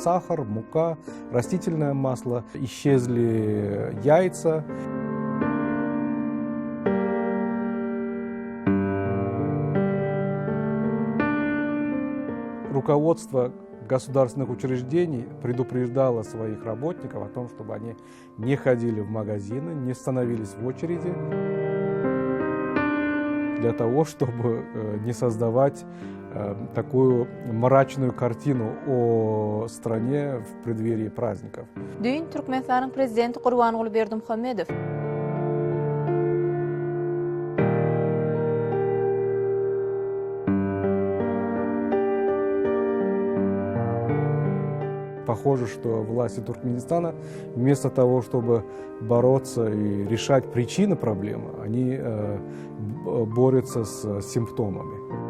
сахар, мука, растительное масло, исчезли яйца. Руководство государственных учреждений предупреждало своих работников о том, чтобы они не ходили в магазины, не становились в очереди, для того, чтобы не создавать такую мрачную картину о стране в преддверии праздников. Dün Türkmenistan'ın prezidenti Gurbanguly Berdimuhamedov Похоже, что власти Туркменистана вместо того, чтобы бороться и решать причины проблемы, они борются с симптомами.